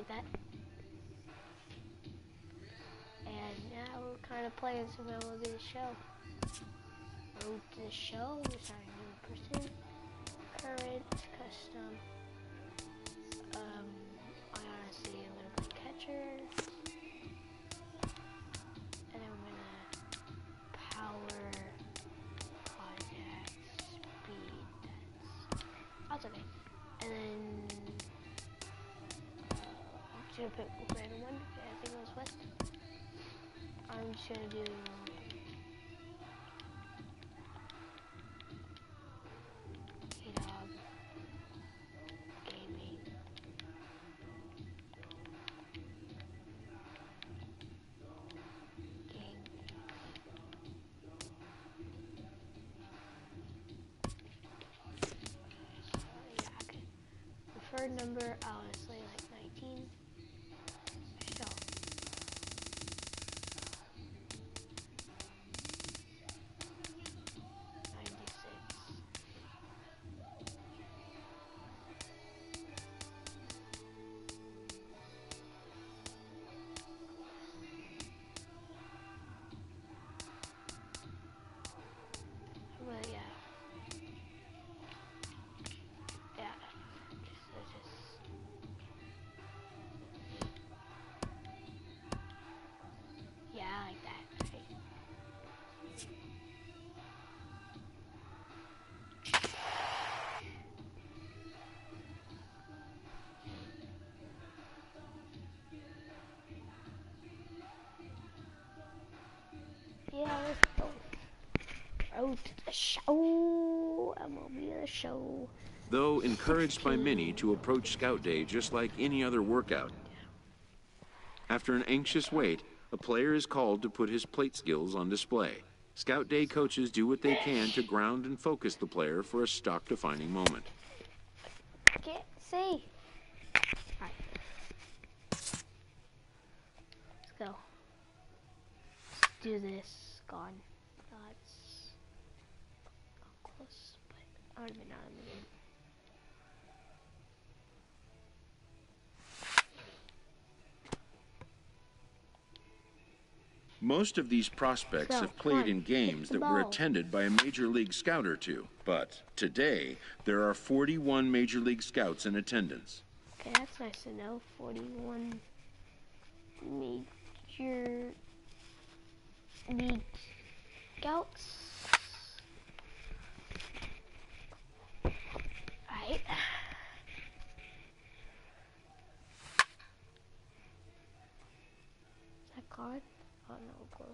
like that. And now we're kind of playing some Mlb The Show. Mlb The Show, we're starting a new person. Current, custom. I honestly am gonna play catcher. And then we're gonna power, contact, speed, that's okay. And then I'm just gonna pick a random one. Okay, I think it was West. I'm just gonna do K-Dog Gaming. Preferred number, honestly, like 19. So, 96. But yeah. Yeah, I like that. Right. Yeah, let's go. Mlb The Show. Mlb The Show. Though encouraged by many to approach Scout Day just like any other workout, after an anxious wait, a player is called to put his plate skills on display. Scout Day coaches do what they can to ground and focus the player for a stock-defining moment. I can't see. Alright. Let's go. Let's do this. Gone. That's not close, but I would have been out of the game. Most of these prospects have played in games that were attended by a Major League Scout or two, but today there are 41 Major League Scouts in attendance. Okay, that's nice to know. 41 Major League Scouts. Alright. Is that card? Oh no, close.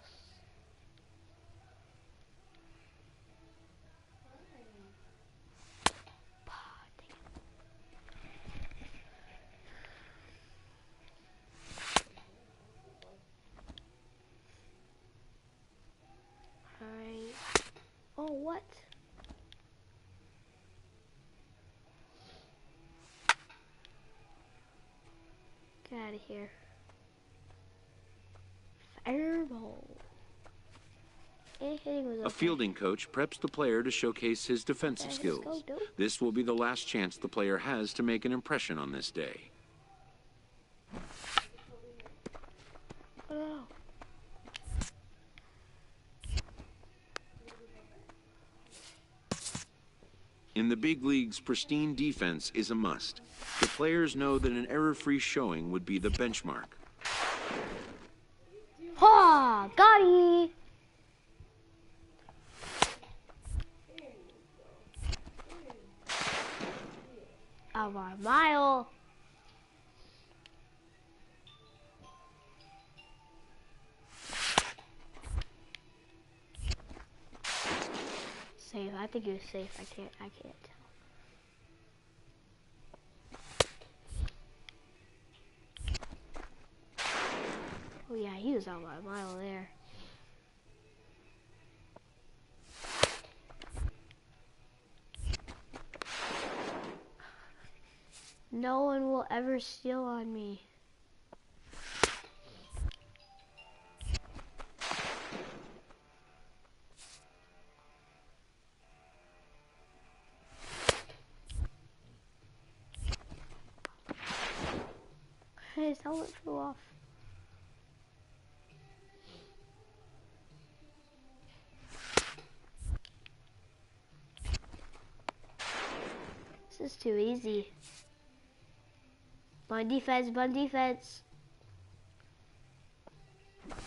Alright. Oh, what? Get out of here. Fireball. A fielding coach preps the player to showcase his defensive skills. This will be the last chance the player has to make an impression on this day. Oh. In the big leagues, pristine defense is a must. The players know that an error-free showing would be the benchmark. Ha! Got it! Of our mile. Safe. I think he was safe. I can't tell. Oh yeah, he was out by a mile there. No one will ever steal on me. his helmet flew off. This is too easy. Blind defense, blind defense.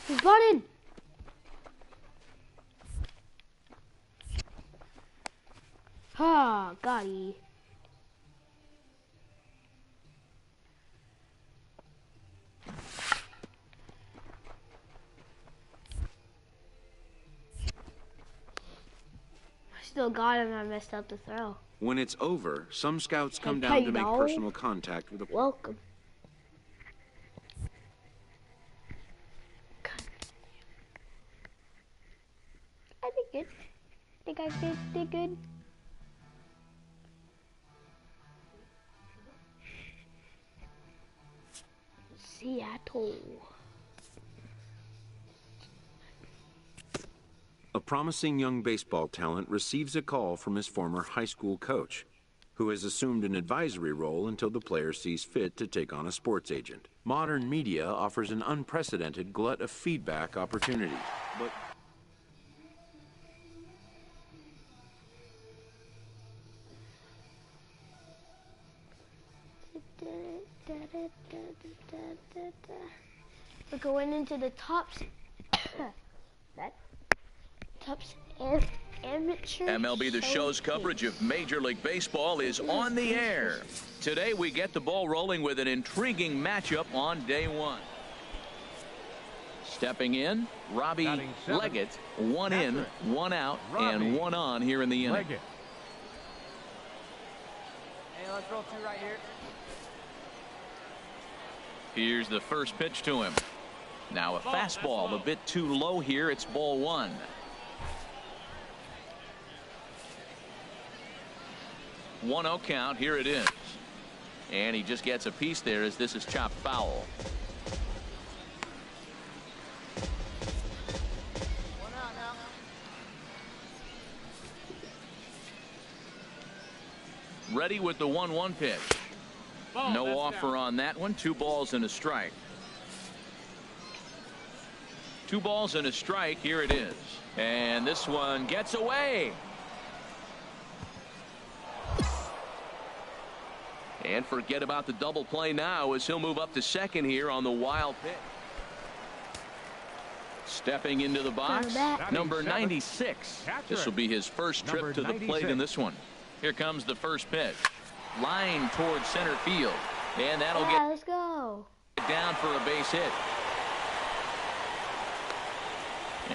He's bunting! Ah, got he. Still got him. I messed up the throw. When it's over, some scouts come down to make personal contact with the player. Welcome. I did good. I think I did good. Seattle. A promising young baseball talent receives a call from his former high school coach, who has assumed an advisory role until the player sees fit to take on a sports agent. Modern media offers an unprecedented glut of feedback opportunities, but we're going into the tops. Tops amateur. MLB The Show's coverage of Major League Baseball is on the air. Today we get the ball rolling with an intriguing matchup on day one. Stepping in, Robbie Leggett. One in, one out, and one on here in the inning. Hey, let's roll two right here. Here's the first pitch to him. Now a fastball a bit too low here. It's ball one. 1-0 count. Here it is. And he just gets a piece there as this is chopped foul. One out now. Ready with the 1-1 pitch. No offer on that one. 2 balls and a strike. 2 balls and a strike. Here it is. And this one gets away. And forget about the double play now as he'll move up to second here on the wild pitch. Stepping into the box, number 96. This will be his first trip to the plate in this one. Here comes the first pitch. Line towards center field. And that'll get Let's go. down for a base hit.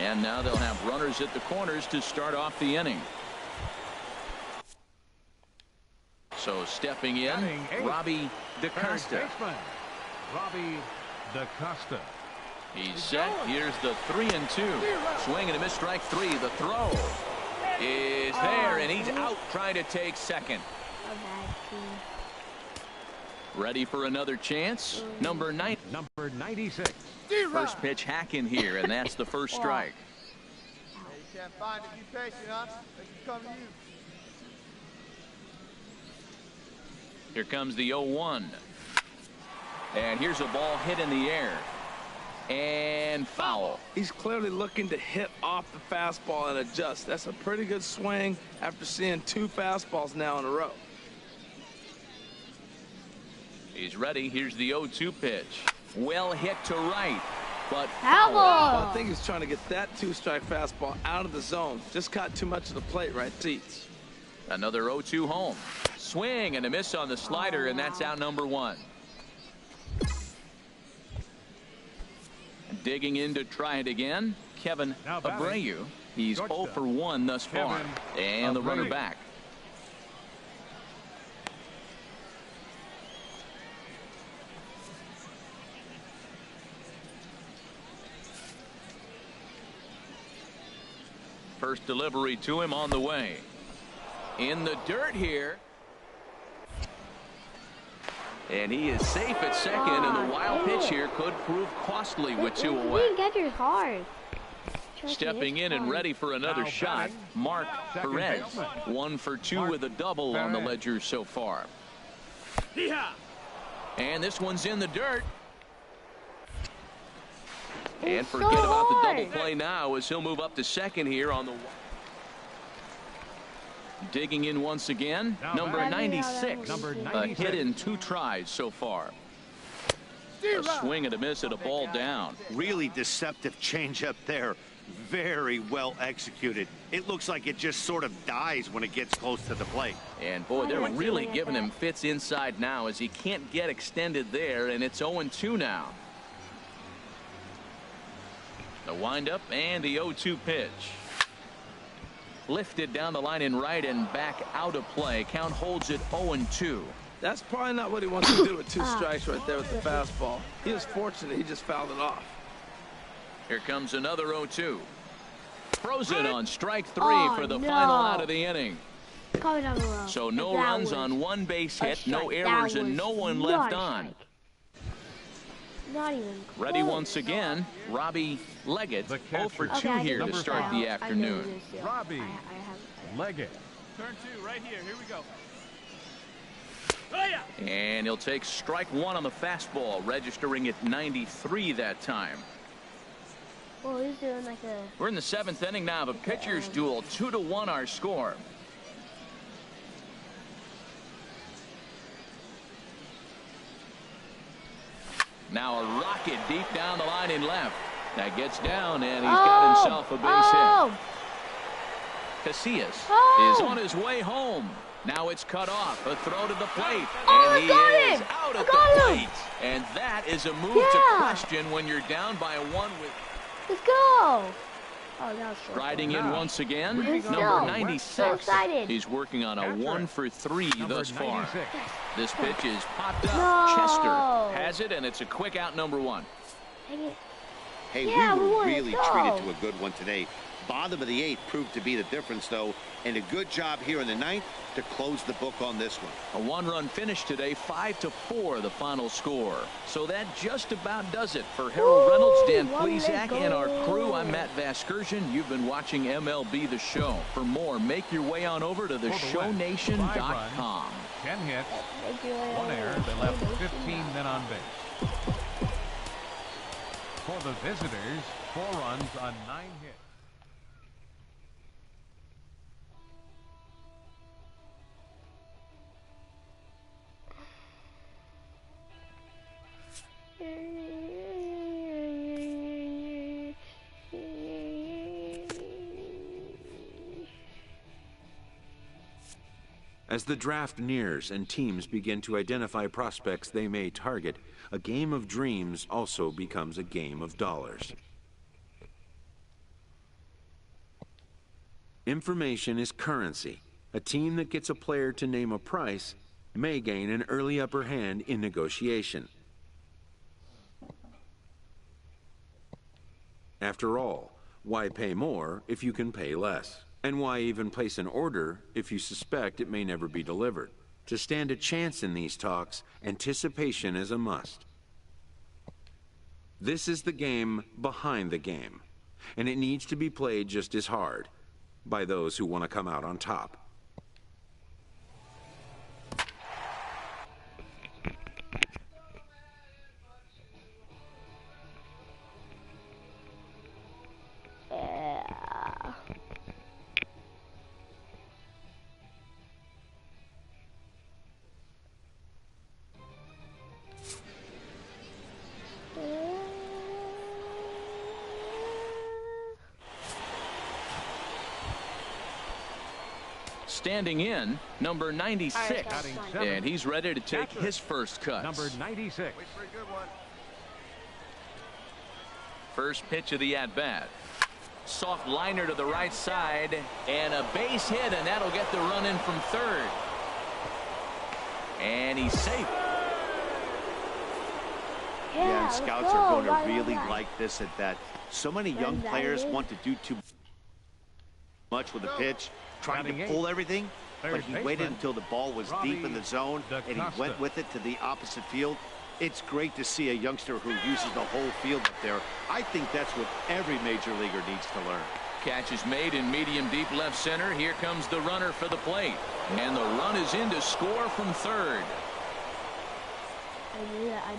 And now they'll have runners at the corners to start off the inning. So stepping in, Robbie DaCosta. Robbie DaCosta. He's set. Here's the 3-2. Swing and a miss, strike 3. The throw is there, and he's out trying to take second. A bad team. Ready for another chance. Number 96. First pitch hack in here, and that's the first strike. Hey, you can't find it. Be patient, huh? They can come to you. Here comes the 0-1. And here's a ball hit in the air. And foul. He's clearly looking to hit off the fastball and adjust. That's a pretty good swing after seeing 2 fastballs now in a row. He's ready. Here's the 0-2 pitch. Well hit to right, but Foul ball. I think he's trying to get that 2-strike fastball out of the zone. Just caught too much of the plate right teats. Another 0-2 home. Swing and a miss on the slider, and that's out number 1. Digging in to try it again, Kevin Abreu. He's 0 for 1 thus far. And the runner back. First delivery to him on the way. In the dirt here. And he is safe at second, and the wild pitch here could prove costly with 2 away. Get yours hard. Stepping in and ready for another shot, Mark Perez. 1 for 2 with a double on the ledger so far. And this one's in the dirt. And forget about the double play now as he'll move up to second here on the. Digging in once again, number 96. A hit in 2 tries so far. A swing and a miss at a ball down. Really deceptive changeup there. Very well executed. It looks like it just sort of dies when it gets close to the plate. And boy, they're really giving him fits inside now as he can't get extended there, and it's 0-2 now. The windup and the 0-2 pitch. Lifted down the line in right and back out of play. Count holds it 0-2. That's probably not what he wants to do with 2 strikes right there with the fastball. He was fortunate he just fouled it off. Here comes another 0-2. Frozen on strike 3 for the final out of the inning. So no runs on 1 base hit, no errors, and no one left on. Not even close. Ready once again, Robbie Leggett, 0 for 2 here to start the afternoon. Robbie Leggett. Turn 2 right here. Here we go. And he'll take strike 1 on the fastball, registering at 93 that time. Well, he's doing like a... We're in the 7th inning now of a pitcher's duel. 2-1 our score. Now a rocket deep down the line in left. That gets down, and he's got himself a base hit. Casillas is on his way home. Now it's cut off. A throw to the plate. And he is out at the plate. And that is a move to question when you're down by a 1 with... Let's go. Oh, that was Striding in once again, number 96. He's working on a 1 for 3 thus far. This pitch is popped up. Chester has it, and it's a quick out, number 1. Hey, we were really treated to a good one today. Bottom of the 8th proved to be the difference, though, and a good job here in the 9th to close the book on this one. A 1-run finish today, 5-4 the final score. So that just about does it for Harold Reynolds, Dan Plesac, and our crew. I'm Matt Vasgersian. You've been watching MLB The Show. For more, make your way on over to theshownation.com. 10 hits, 1 error. They left 15 men on base. For the visitors, 4 runs on 9 hits. As the draft nears and teams begin to identify prospects they may target, a game of dreams also becomes a game of dollars. Information is currency. A team that gets a player to name a price may gain an early upper hand in negotiation. After all, why pay more if you can pay less? And why even place an order if you suspect it may never be delivered? To stand a chance in these talks, anticipation is a must. This is the game behind the game, and it needs to be played just as hard by those who want to come out on top. Standing in, number 96, and he's ready to take his first cut. Number 96. Wait for a good one. First pitch of the at-bat. Soft liner to the right side, and a base hit, and that'll get the run in from third. And he's safe. Yeah, and scouts are going to really like this at bat. So many young players want to do too much with the pitch, trying to pull everything, but he waited until the ball was deep in the zone, and he went with it to the opposite field. It's great to see a youngster who uses the whole field up there. I think that's what every major leaguer needs to learn. Catch is made in medium deep left center. Here comes the runner for the plate, and the run is in to score from third. I knew it. I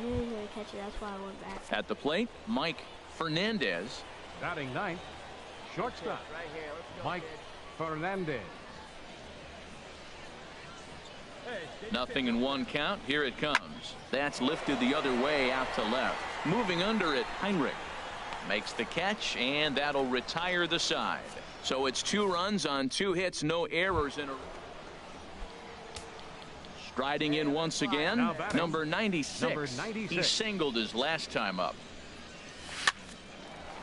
knew he was going to catch catch it. That's why I went back. At the plate, Mike Fernandez. Batting ninth, shortstop, Right here. Let's go, Mike kid. Fernandez. Nothing in one count. Here it comes. That's lifted the other way out to left. Moving under it, Heinrich makes the catch, and that'll retire the side. So it's 2 runs on 2 hits, no errors in a. Striding in once again, number 96. He singled his last time up.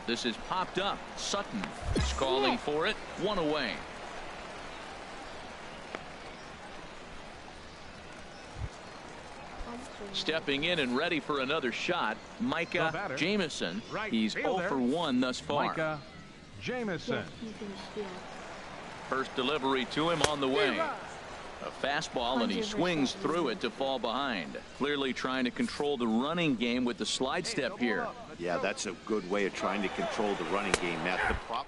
This is popped up. Sutton is calling for it. 1 away. Stepping in and ready for another shot, Micah Jamison. He's 0 for 1 thus far. Micah Jamison. First delivery to him on the way. A fastball, and he swings through it to fall behind. Clearly trying to control the running game with the slide step here. Yeah, that's a good way of trying to control the running game, Matt. The prop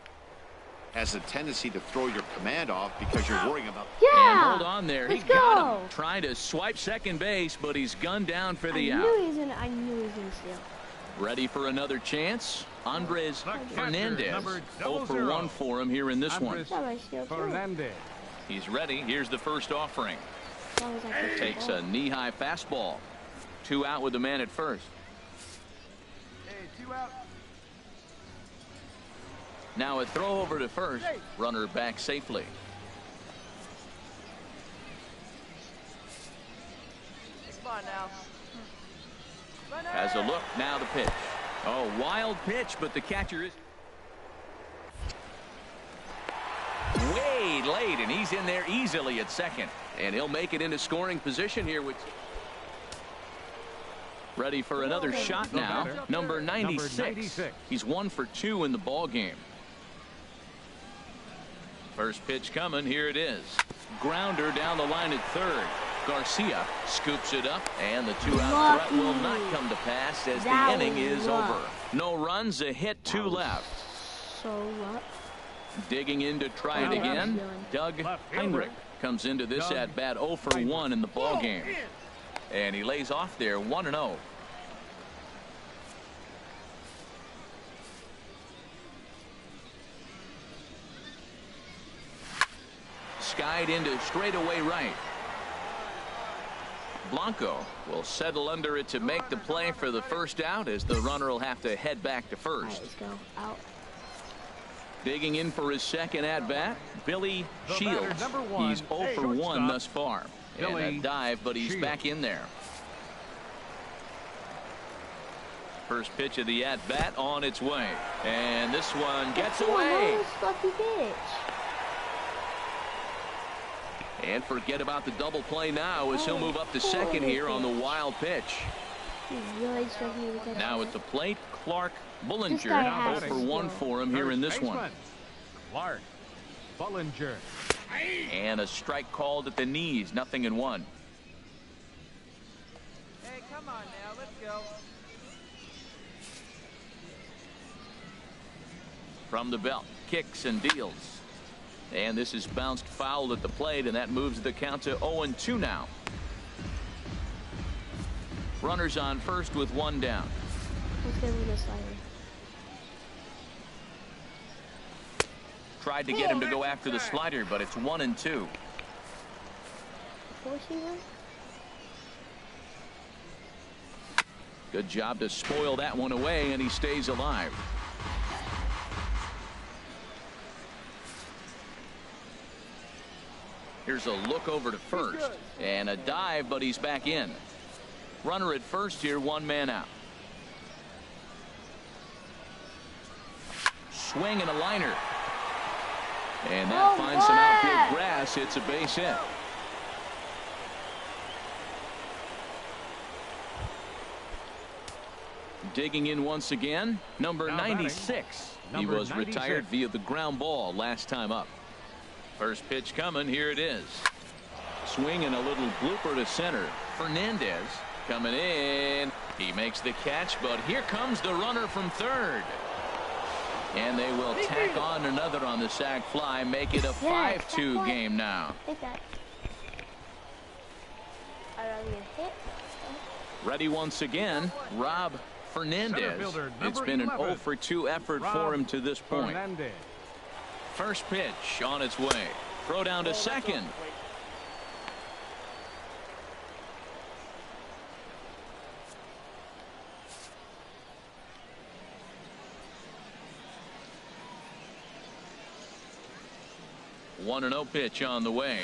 has a tendency to throw your command off because you're worrying about. Yeah. And hold on there. He got him. Trying to swipe second base, but he's gunned down for the out. I knew he was going to steal. Ready for another chance. Andres Fernandez. 0 for 1 for him here in this one. Fernandez. He's ready. Here's the first offering. Takes a knee-high fastball. 2 out with the man at first. Hey, 2 out. Now a throw over to first. Runner back safely. Come on now. Has a look. Now the pitch. Oh, wild pitch, but the catcher is way late, and he's in there easily at second. And he'll make it into scoring position here. With ready for another shot now. Number 96. He's 1 for 2 in the ball game. First pitch coming. Here it is. Grounder down the line at third. Garcia scoops it up, and the 2-out threat will not come to pass as the inning is over. No runs, a hit, 2 left. So what? Digging in to try it again. Doug Heinrich comes into this at bat 0 for 1 in the ball game, and he lays off there 1-0. Skied into straightaway right. Blanco will settle under it to make the play for the first out, as the runner will have to head back to first. All right, let's go. Out. Digging in for his second at bat, Billy Shields. He's 0 for 1 thus far. And a dive, but he's back in there. First pitch of the at bat on its way, and this one gets away. And forget about the double play now, as he'll move up to second here on the wild pitch. Now at the plate, Clark Bullinger. 0 for 1 for him here in this one. Clark Bullinger. And a strike called at the knees. 0-1. Hey, come on now. Let's go. From the belt, kicks and deals. And this is bounced foul at the plate, and that moves the count to 0-2 now. Runners on first with 1 down. Let's get rid of the slider. Tried to get him to go after the slider, but it's 1-2. Good job to spoil that one away, and he stays alive. Here's a look over to first, and a dive, but he's back in. Runner at first here, 1 man out. Swing and a liner. And that finds some outfield grass. It's a base hit. Digging in once again, number 96. He was retired via the ground ball last time up. First pitch coming. Here it is. Swing and a little blooper to center. Fernandez coming in. He makes the catch, but here comes the runner from third. And they will tack on another on the sac fly, make it a 5-2 game now. Ready once again, Rob Fernandez. It's been an 0 for 2 effort for him to this point. First pitch on its way. Throw down to second. One and 0 pitch on the way.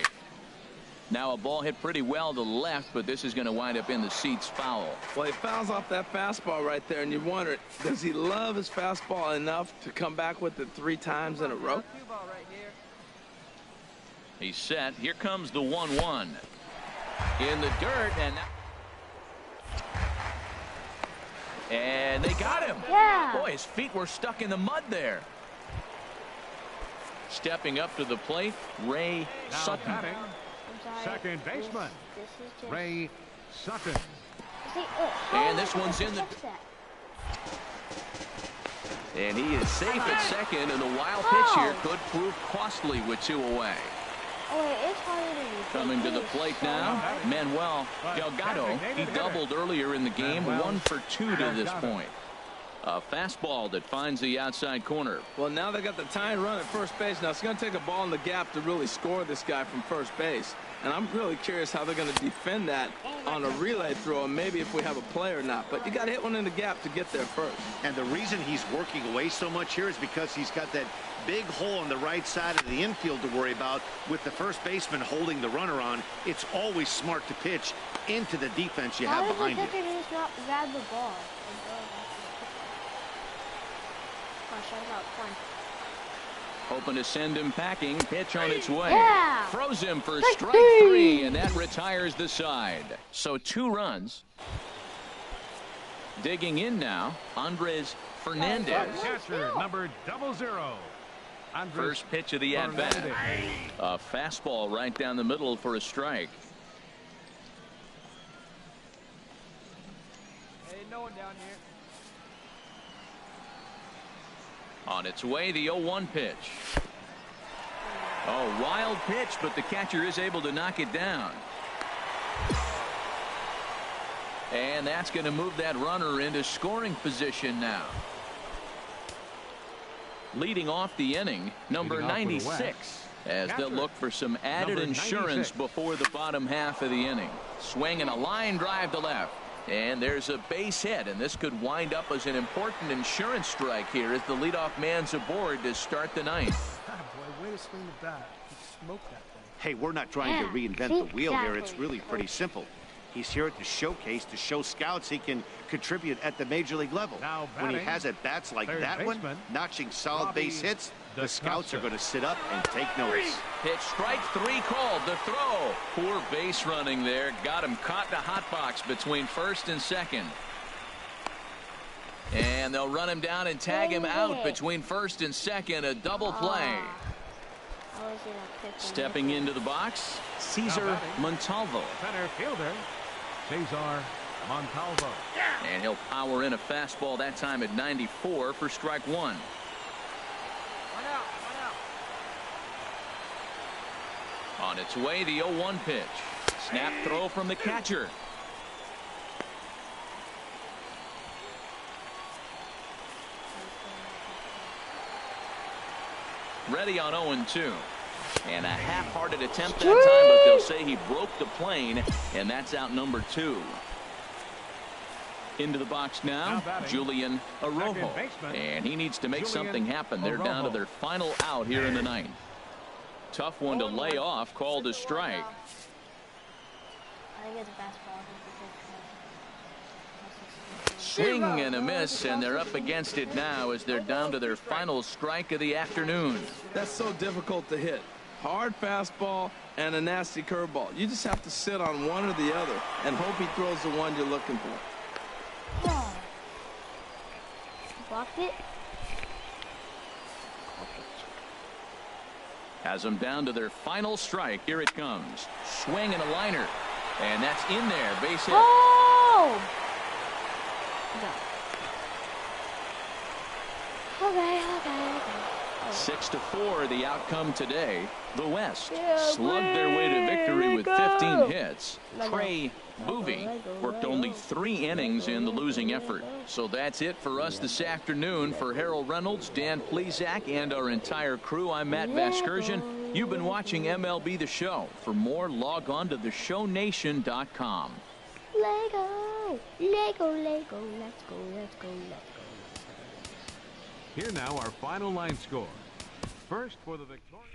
Now a ball hit pretty well to the left, but this is going to wind up in the seats foul. Well, he fouls off that fastball right there, and you wonder, does he love his fastball enough to come back with it 3 times in a row? He's set. Here comes the 1-1. In the dirt, and they got him. Yeah. Boy, his feet were stuck in the mud there. Stepping up to the plate, Ray Sutton. Second baseman, Ray Sutton. And this one's in the... And he is safe at second, and the wild pitch here could prove costly with 2 away. Coming to the plate now, Manuel Delgado. He doubled earlier in the game, 1 for 2 to this point. A fastball that finds the outside corner. Well, now they got the tying run at first base. Now it's going to take a ball in the gap to really score this guy from first base. And I'm really curious how they're going to defend that on a relay throw, and maybe if we have a play or not. But you got to hit one in the gap to get there first. And the reason he's working away so much here is because he's got that big hole on the right side of the infield to worry about. With the first baseman holding the runner on, it's always smart to pitch into the defense you have behind you. How does the pitcher just not grab the ball? Hoping to send him packing. Pitch on its way. Yeah. Throws him for strike 3, and that retires the side. So 2 runs. Digging in now, Andres Fernandez. Catcher number 00. First pitch of the at-bat. A fastball right down the middle for a strike. Hey, no one down here. On its way, the 0-1 pitch. Oh, wild pitch, but the catcher is able to knock it down. And that's going to move that runner into scoring position now. Leading off the inning, number 96, as they'll look for some added insurance before the bottom half of the inning. Swing and a line drive to left. And there's a base hit, and this could wind up as an important insurance strike here as the leadoff man's aboard to start the 9th. Boy, way to swing the bat. He smoked that thing. Hey, we're not trying to reinvent the wheel here. It's really pretty simple. He's here at the showcase to show scouts he can contribute at the major league level. When he has at bats like that one, notching solid base hits, the scouts are going to sit up and take notice. Pitch strike 3 called. The throw. Poor base running there. Got him caught in a hot box between first and second. And they'll run him down and tag him out between first and second. A double play. Stepping into the box, Cesar Montalvo. Center fielder, Cesar Montalvo. And he'll power in a fastball that time at 94 for strike 1. On its way, the 0-1 pitch. Snap throw from the catcher. Ready on 0-2. And a half-hearted attempt that time, but they'll say he broke the plane, and that's out number 2. Into the box now, Julian Arrojo. And he needs to make something happen. They're down to their final out here in the 9th. Tough one to lay off, called a strike. Swing and a miss, and they're up against it now as they're down to their final strike of the afternoon. That's so difficult to hit. Hard fastball and a nasty curveball. You just have to sit on one or the other and hope he throws the one you're looking for. Blocked it. Has them down to their final strike. Here it comes. Swing and a liner. And that's in there. Base hit. Oh! Okay. 6-4 the outcome today. The West slugged their way to victory with 15 hits. Trey Boovie worked only 3 innings in the losing effort. So that's it for us this afternoon. For Harold Reynolds, Dan Plesac, and our entire crew, I'm Matt Vasgersian. You've been watching MLB The Show. For more, log on to theshownation.com. Lego, Lego, Lego, let's go, let's go, let's go. Here now, our final line score. First for the victorious.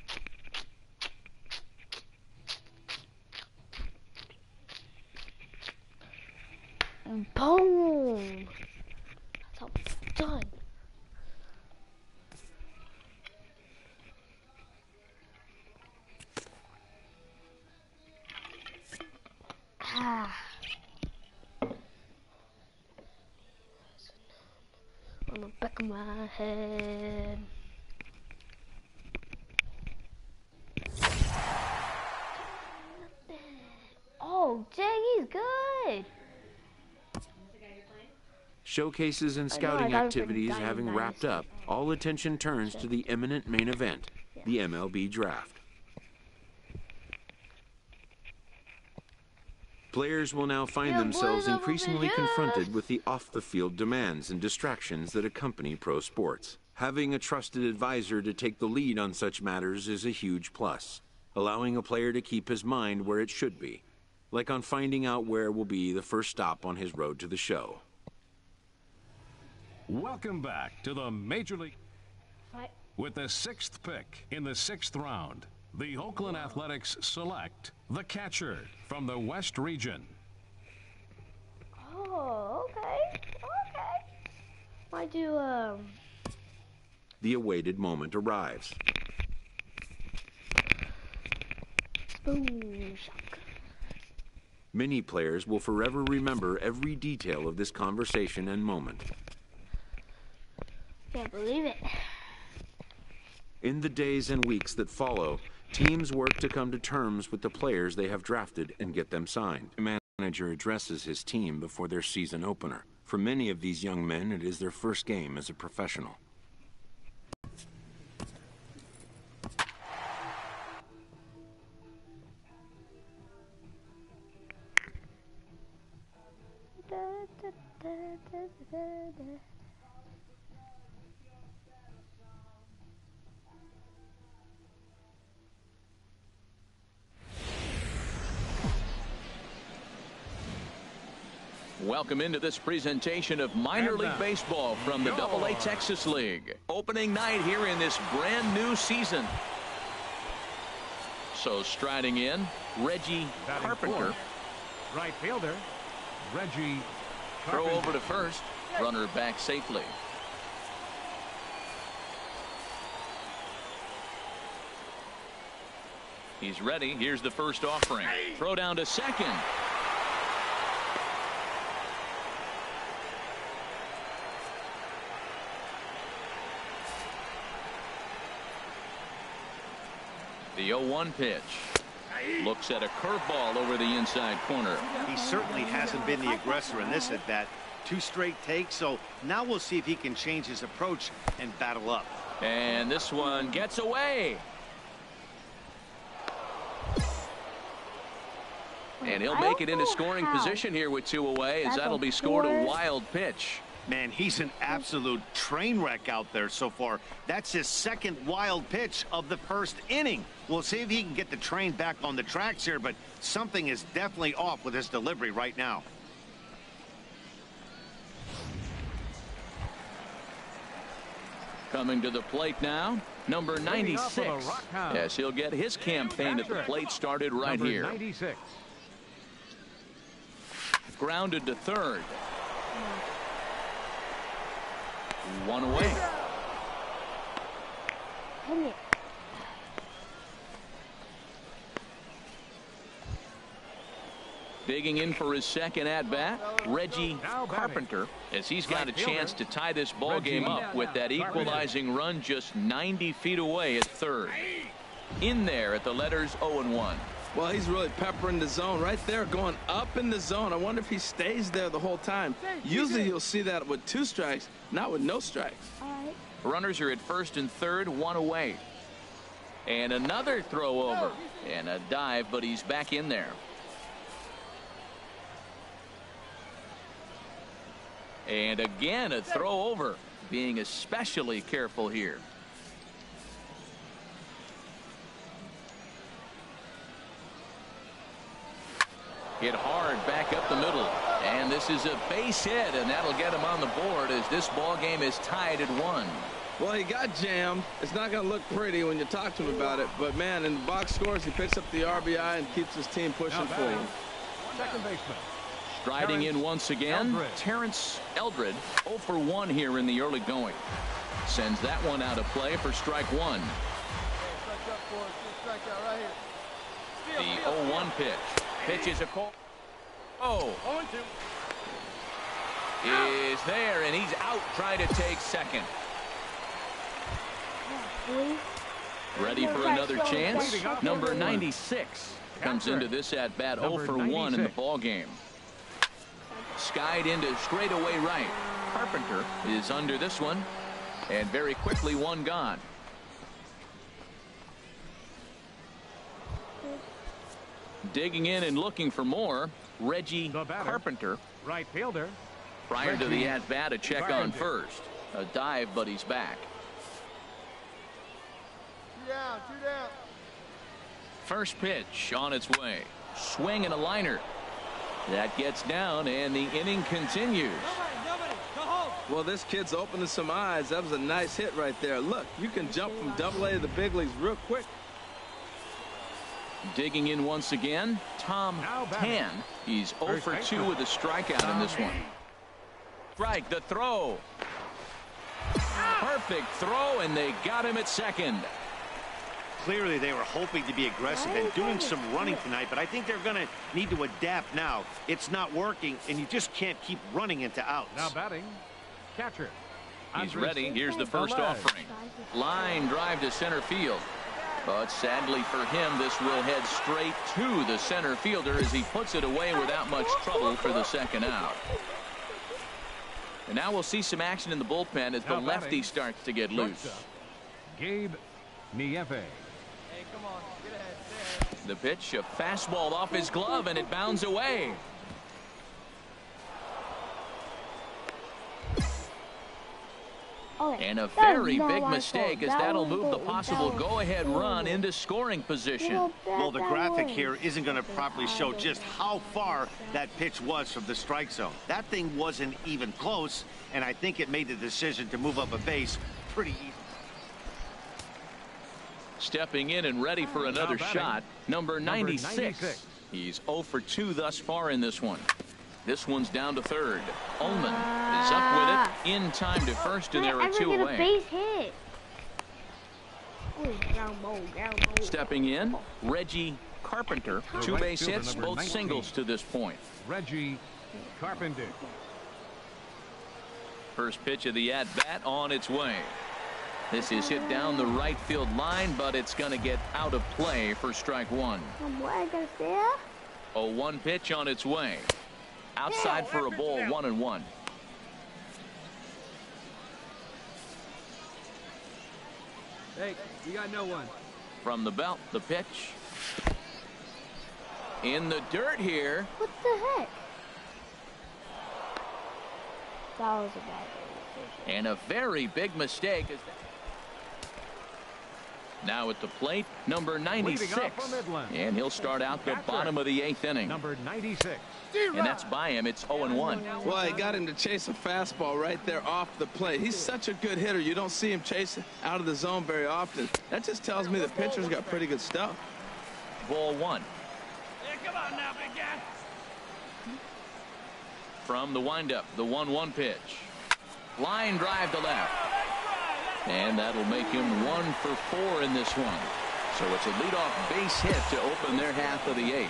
Boom! That's how it's done. On the back of my head. Oh, dang, he's good. Showcases and scouting activities having wrapped up, all attention turns to the imminent main event, the MLB Draft. Players will now find themselves increasingly confronted with the off-the-field demands and distractions that accompany pro sports. Having a trusted advisor to take the lead on such matters is a huge plus, allowing a player to keep his mind where it should be, like on finding out where will be the first stop on his road to the show. Welcome back to the Major League. With the 6th pick in the 6th round, the Oakland Athletics select the catcher from the West region. Oh, okay, okay. I do, The awaited moment arrives. Boom shock. Many players will forever remember every detail of this conversation and moment. Can't believe it. In the days and weeks that follow, teams work to come to terms with the players they have drafted and get them signed. The manager addresses his team before their season opener. For many of these young men, it is their first game as a professional. Welcome into this presentation of minor league baseball from the AA Texas League. Opening night here in this brand new season. So striding in, Reggie Carpenter. Right fielder, Reggie Throw over to first. Runner back safely. He's ready. Here's the first offering. Throw down to second. The 0-1 pitch. Looks at a curveball over the inside corner. He certainly hasn't been the aggressor in this at bat. 2 straight takes, so now we'll see if he can change his approach and battle up. And this one gets away. And he'll make it into scoring position here with 2 away, as that'll be scored a wild pitch. Man, he's an absolute train wreck out there so far. That's his second wild pitch of the first inning. We'll see if he can get the train back on the tracks here, but something is definitely off with his delivery right now. Coming to the plate now, number 96. Yes, he'll get his campaign at the plate started right here. 96. Grounded to third. 1 away. Digging in for his second at-bat, Reggie Carpenter, as he's got a chance to tie this ball game up with that equalizing run just 90 feet away at third. In there at the letters 0-1. Well, he's really peppering the zone right there, going up in the zone. I wonder if he stays there the whole time. Usually you'll see that with 2 strikes, not with no strikes. Runners are at first and third, 1 away. And another throw over. And a dive, but he's back in there. And again, a throw over, being especially careful here. Hit hard back up the middle. And this is a base hit, and that'll get him on the board as this ball game is tied at 1. Well, he got jammed. It's not going to look pretty when you talk to him about it. But, man, in the box scores, he picks up the RBI and keeps his team pushing forward. Second baseman. Striding in once again, Terrence Eldred, 0 for 1 here in the early going. Sends that one out of play for strike 1. The 0-1 pitch. Pitch is a call. Oh. Is there, and he's out trying to take second. Ready for another chance. Number 96 comes into this at bat 0 for 1 in the ball game. Skied into straightaway right. Carpenter is under this one, and very quickly one gone. Digging in and looking for more, Reggie Carpenter. Right fielder. Prior to the at-bat, a check on first. A dive, but he's back. 2 down, 2 down. First pitch on its way. Swing and a liner. That gets down, and the inning continues. Well, this kid's opening some eyes. That was a nice hit right there. Look, you can jump from Double-A to the big leagues real quick. Digging in once again, Tom Tan. He's 0 for 2 with a strikeout in this one. Strike, the throw. Perfect throw, and they got him at second. Clearly, they were hoping to be aggressive and doing some running tonight, but I think they're going to need to adapt now. It's not working, and you just can't keep running into outs. Now batting, catcher. He's ready. Here's the first offering. Line drive to center field. But sadly for him, this will head straight to the center fielder as he puts it away without much trouble for the second out. And now we'll see some action in the bullpen as the lefty starts to get loose. Gabe Nieves. Hey, come on, get ahead. The pitch, a fastball off his glove, and it bounds away. And a very big mistake, as that'll move the possible go-ahead run into scoring position. Well, the graphic here isn't going to properly show just how far that pitch was from the strike zone. That thing wasn't even close, and I think it made the decision to move up a base pretty easy. Stepping in and ready for another shot, number 96. He's 0 for 2 thus far in this one. This one's down to third. Ullman is up with it in time to first, and there are 2 away. Base hit. Stepping in, Reggie Carpenter. 2 base hits, both singles to this point. Reggie Carpenter. First pitch of the at-bat on its way. This is hit down the right field line, but it's going to get out of play for strike 1. 0-1 pitch on its way. Outside for a ball, 1-1. Hey, you got no one. From the belt, the pitch. In the dirt here. What the heck? That was a bad decision. And a very big mistake. Now at the plate, number 96. And he'll start out the bottom of the 8th inning. Number 96. And that's by him. It's 0-1. Well, he got him to chase a fastball right there off the plate. He's such a good hitter. You don't see him chase out of the zone very often. That just tells me the pitcher's got pretty good stuff. Ball 1. Yeah, come on now, big guy. From the windup, the 1-1 pitch. Line drive to left. And that'll make him 1 for 4 in this one. So it's a leadoff base hit to open their half of the 8th.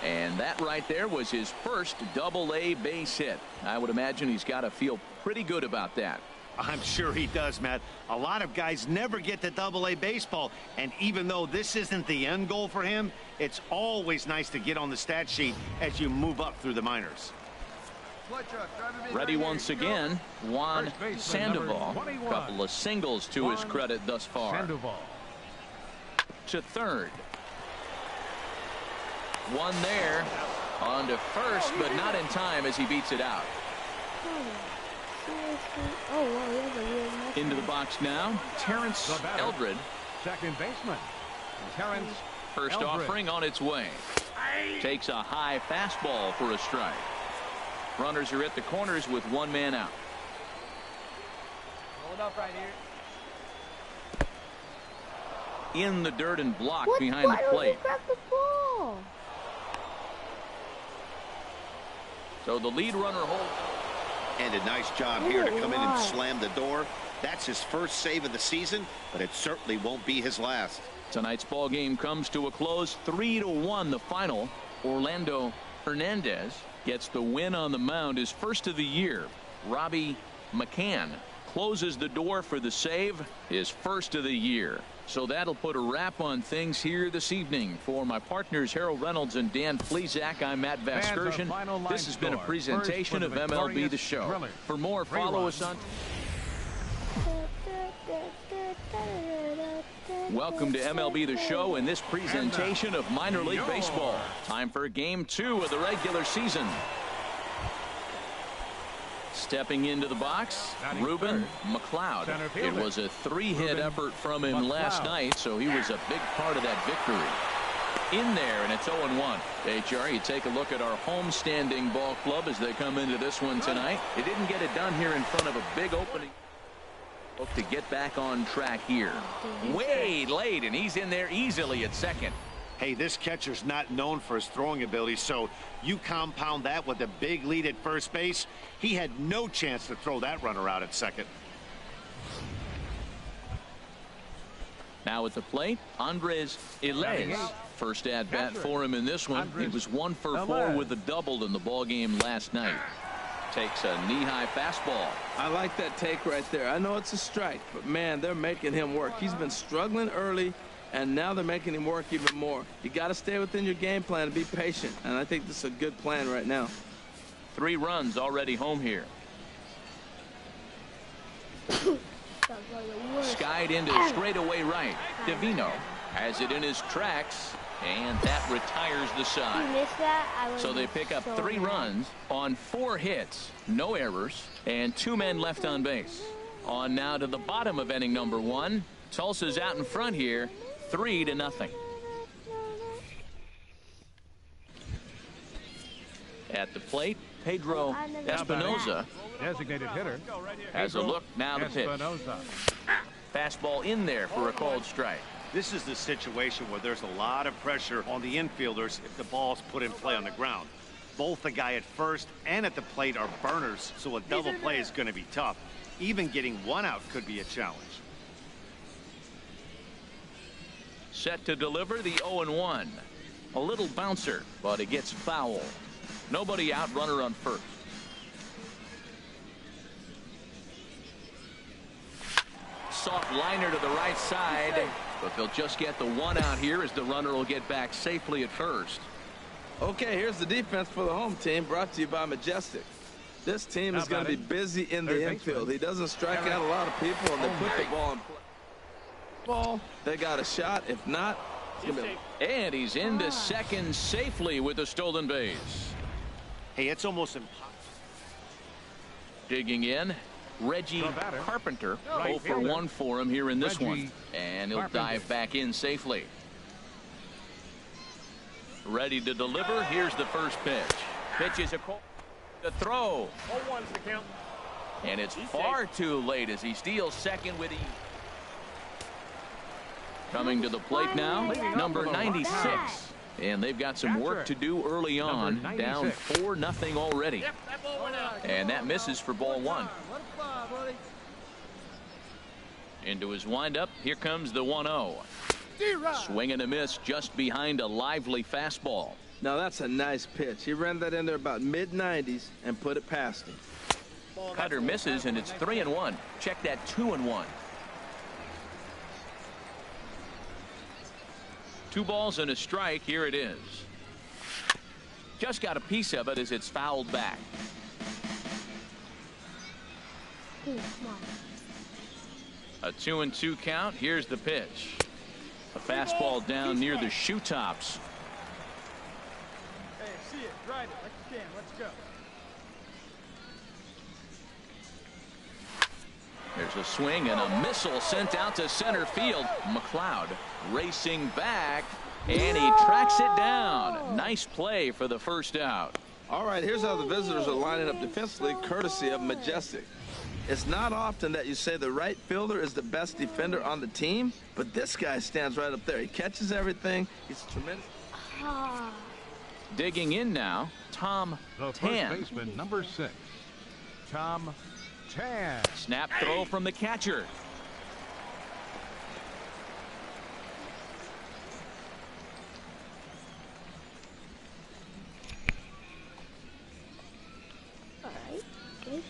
And that right there was his first Double-A base hit. I would imagine he's got to feel pretty good about that. I'm sure he does, Matt. A lot of guys never get to Double-A baseball, and even though this isn't the end goal for him, it's always nice to get on the stat sheet as you move up through the minors. Ready once again, Juan Sandoval. Couple of singles to his credit thus far. Sandoval. To third. One there. On to first, but not in time as he beats it out. Oh, wow, he has a weird mustache. Into the box now, Terrence Eldred. Second baseman, Terrence First Eldred. offering on its way. Takes a high fastball for a strike. Runners are at the corners with one man out. Hold up right here. In the dirt and blocked What? behind Why the don't plate. you grab the ball? So the lead runner holds. And a nice job here to come in and slam the door. That's his first save of the season, but it certainly won't be his last. Tonight's ball game comes to a close, 3-1 the final. Orlando Hernandez gets the win on the mound, his first of the year. Robbie McCann closes the door for the save, his first of the year. So that'll put a wrap on things here this evening. For my partners Harold Reynolds and Dan Plesac, I'm Matt Vasgersian. This has been a presentation of MLB The Show. For more, follow us on. Welcome to MLB The Show and this presentation of minor league baseball. Time for game 2 of the regular season. Stepping into the box, Ruben McLeod. It was a 3-hit effort from him last night, so he was a big part of that victory. In there, and it's 0-1. HR, you take a look at our home-standing ball club as they come into this one tonight. They didn't get it done here in front of a big opening. Look to get back on track here. Way late, and he's in there easily at second. Hey, this catcher's not known for his throwing ability, so you compound that with a big lead at first base. He had no chance to throw that runner out at second. Now at the plate, Andres Ilez. First at bat for him in this one. He was 1 for 4 with a double in the ball game last night. Takes a knee-high fastball. I like that take right there. I know it's a strike, but man, they're making him work. He's been struggling early, and now they're making him work even more. You got to stay within your game plan and be patient, and I think this is a good plan right now. 3 runs already home here. Skied into straightaway right. Divino has it in his tracks, and that retires the side. So they pick up 3 runs on 4 hits, no errors, and 2 men left on base. On now to the bottom of inning number 1. Tulsa's out in front here, 3-0. At the plate, Pedro Espinoza Designated hitter has a look. Now the pitch. Fastball in there for a called strike. This is the situation where there's a lot of pressure on the infielders if the ball's put in play on the ground. Both the guy at first and at the plate are burners, so a double play is going to be tough. Even getting 1 out could be a challenge. Set to deliver the 0-1. A little bouncer, but it gets foul. Nobody out, runner on first. Soft liner to the right side, but they'll just get the 1 out here as the runner will get back safely at first. Okay, here's the defense for the home team, brought to you by Majestic. This team is going to be busy in the infield. He doesn't strike out a lot of people, and they put the ball in play. They got a shot. If not, and he's into second safely with a stolen base. Hey, it's almost impossible. Digging in, Reggie Carpenter. 0 for 1 for him here in this one. And he'll dive back in safely. Ready to deliver. Here's the first pitch. Pitch is a call. The throw. 0-1's the count. And it's far too late as he steals second with ease. Coming to the plate now, number 96. And they've got some work to do early on. Down 4-0 already. And that misses for ball 1. Into his windup. Here comes the 1-0. Swing and a miss just behind a lively fastball. Now that's a nice pitch. He ran that in there about mid-90s and put it past him. Cutter misses, and it's 3-1. Check that 2-1. 2 balls and a strike. Here it is. Just got a piece of it as it's fouled back. A 2-2 count. Here's the pitch. A fastball down near the shoe tops. Hey, see it, ride it like you can. Let's go. a swing and a missile sent out to center field. McLeod racing back, and he tracks it down. Nice play for the first out. All right, here's how the visitors are lining up defensively, courtesy of Majestic. It's not often that you say the right fielder is the best defender on the team, but this guy stands right up there. He catches everything. He's tremendous. Digging in now, Tom Tan. First baseman, number 6, Tom Tan. Snap throw from the catcher. All right, good.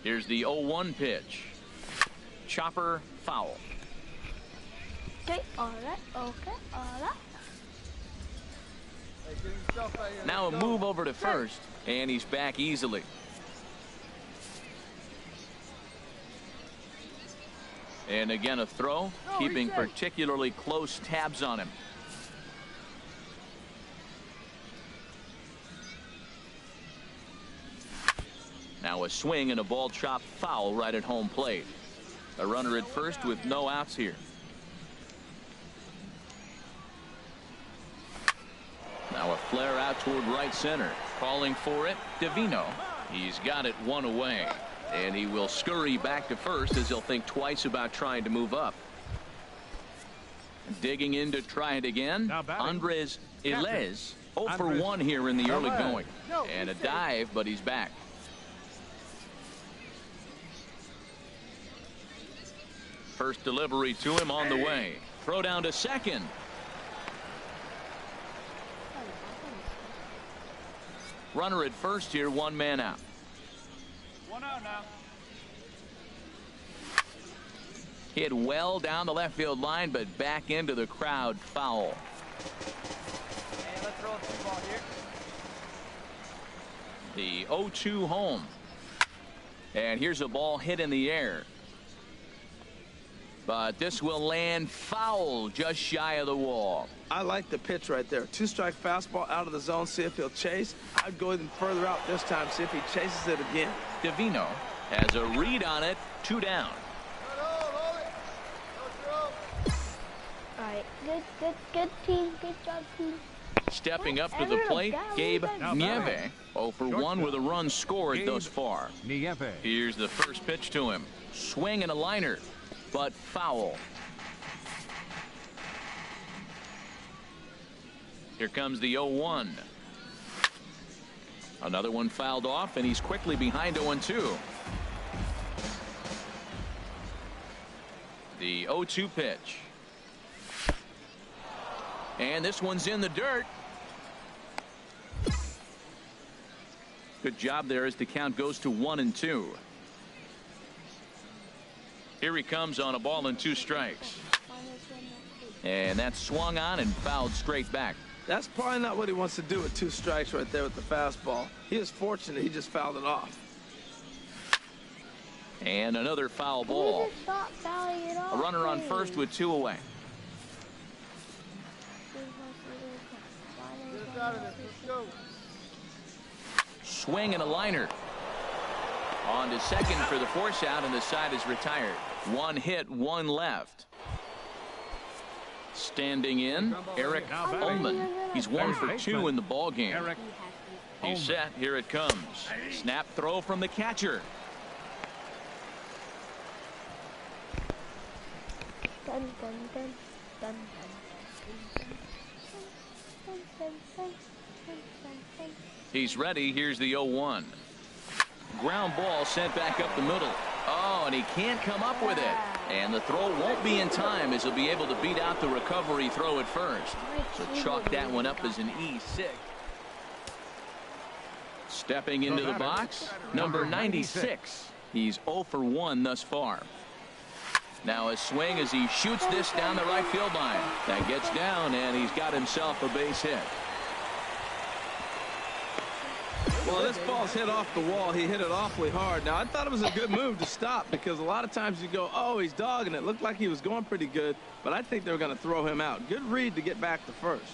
Here's the 0-1 pitch. Chopper foul. Okay, all right, okay, all right. Hey, get yourself out here. Now a move over to first, and he's back easily. And again a throw, keeping particularly close tabs on him. Now a swing and a ball chopped foul right at home plate. A runner at first with no outs here. Now a flare out toward right center. Calling for it, Divino. He's got it one away. And he will scurry back to first as he'll think twice about trying to move up. Digging in to try it again. Andres Ilez. 0 for 1 here in the early going. And a dive, but he's back. First delivery to him on the way. Throw down to second. Runner at first here, 1 man out. 1 out now. Hit well down the left field line, but back into the crowd, foul. Hey, let's throw a 2-ball here. The 0-2 home. And here's a ball hit in the air. But this will land foul just shy of the wall. I like the pitch right there. 2-strike fastball out of the zone. See if he'll chase. I'd go even further out this time. See if he chases it again. Divino has a read on it. 2 down. Hold it. All right, good team. Good job, team. Stepping up to the plate, Gabe Nieve. 0 for 1 with a run scored thus far. Nieve. Here's the first pitch to him. Swing and a liner, but foul. Here comes the 0-1. Another one fouled off, and he's quickly behind 0-2. The 0-2 pitch. And this one's in the dirt. Good job there as the count goes to 1-2. Here he comes on a ball and 2 strikes. And that's swung on and fouled straight back. That's probably not what he wants to do with 2 strikes right there with the fastball. He is fortunate he just fouled it off. And another foul ball. A runner on first with 2 away. Get us out of this. Let's go. Swing and a liner. On to second for the force out, and the side is retired. 1 hit, 1 left. Standing in, Eric Ullman. He's 1 for 2 in the ball game. He's set. Here it comes. Snap throw from the catcher. He's ready. Here's the 0-1. Ground ball sent back up the middle. Oh, and he can't come up with it. And the throw won't be in time as he'll be able to beat out the recovery throw at first. So chalk that one up as an E6. Stepping into the box, number 96. He's 0 for 1 thus far. Now a swing as he shoots this down the right field line. That gets down, and he's got himself a base hit. Well, this ball's hit off the wall. He hit it awfully hard. Now, I thought it was a good move to stop because a lot of times you go, oh, he's dogging it. Looked like he was going pretty good, but I think they were going to throw him out. Good read to get back to first.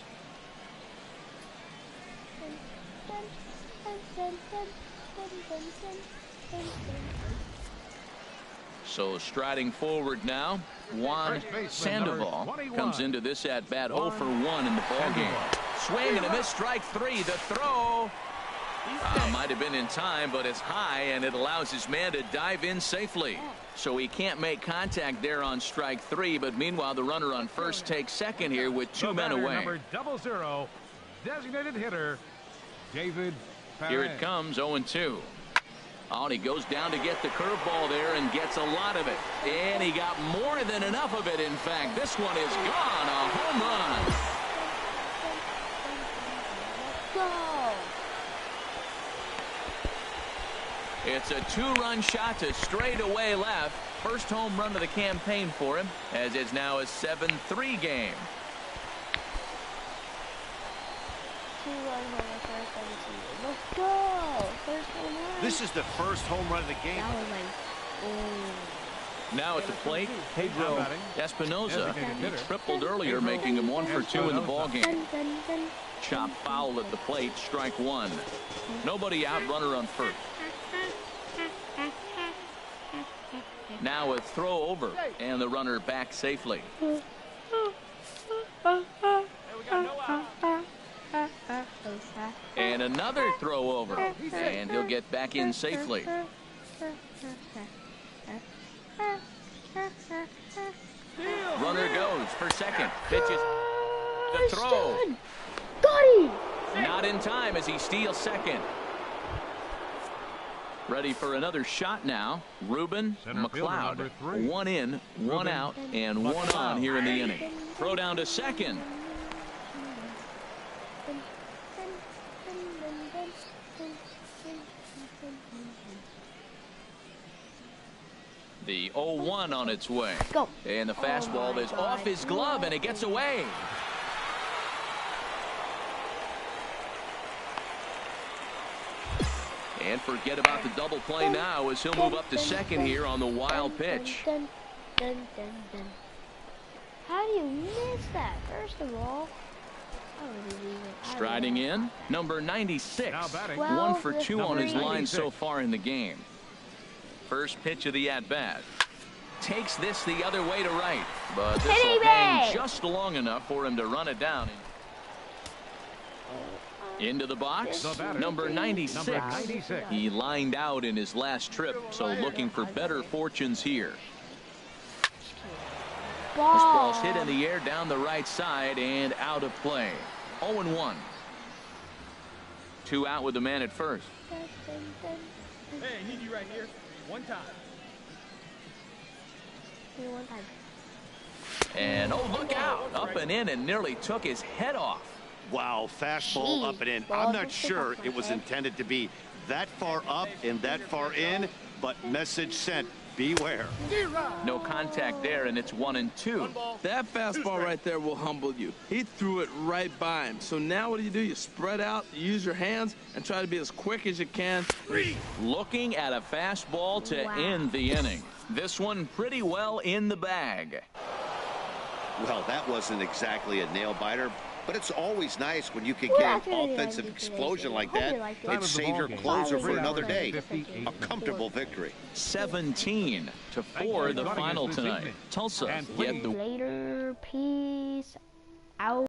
So striding forward now, Juan Sandoval comes into this at bat 0 for 1 in the ball game. Swing and a miss, strike 3. The throw might have been in time, but it's high, and it allows his man to dive in safely. So he can't make contact there on strike 3, but meanwhile the runner on first takes second here with 2 men away. Number 00, designated hitter, David Perez. Here it comes, 0-2. Oh, and he goes down to get the curveball there and gets a lot of it. And he got more than enough of it, in fact. This one is gone, a home run. It's a 2-run shot to straightaway left. First home run of the campaign for him, as it's now a 7-3 game. 2 runs on the first 17. Let's go! First home run. This is the first home run of the game. That was like, oh. Now at the plate, Pedro Espinoza. He tripled earlier, making him 1 for 2 in the ballgame. Chop foul at the plate, strike 1. Nobody out, runner on first. Now a throw over, and the runner back safely. And another throw over, and he'll get back in safely. Runner goes for second. Pitches the throw. Got him! Not in time as he steals second. Ready for another shot now. Ruben McLeod. 1 in, 1 out, and 1 on here in the inning. Throw down to second. The 0-1 on its way. Go. And the fastball is off his glove, and it gets away. And forget about the double play now as he'll move up to second here on the wild pitch. How do you miss that, first of all? Striding in, number 96. 1 for 2 on his line so far in the game. First pitch of the at-bat. Takes this the other way to right. But this will hang just long enough for him to run it down. Into the box, number 96. He lined out in his last trip, so looking for better fortunes here. This ball's hit in the air down the right side and out of play. 0-1. 2 out with the man at first. Hey, I need you right here. One time. And oh, look out. Up and in and nearly took his head off. Wow, fastball up and in. I'm not sure it was intended to be that far up and that far in, but message sent. Beware. No contact there, and it's 1-2. That fastball right there will humble you. He threw it right by him. So now what do? You spread out, you use your hands, and try to be as quick as you can. Looking at a fastball to end the inning. This one pretty well in the bag. Well, that wasn't exactly a nail-biter, but it's always nice when you can get an offensive explosion like that and save your closer for another day. A comfortable victory. 17-4 the final tonight. Tulsa get the later. Peace out.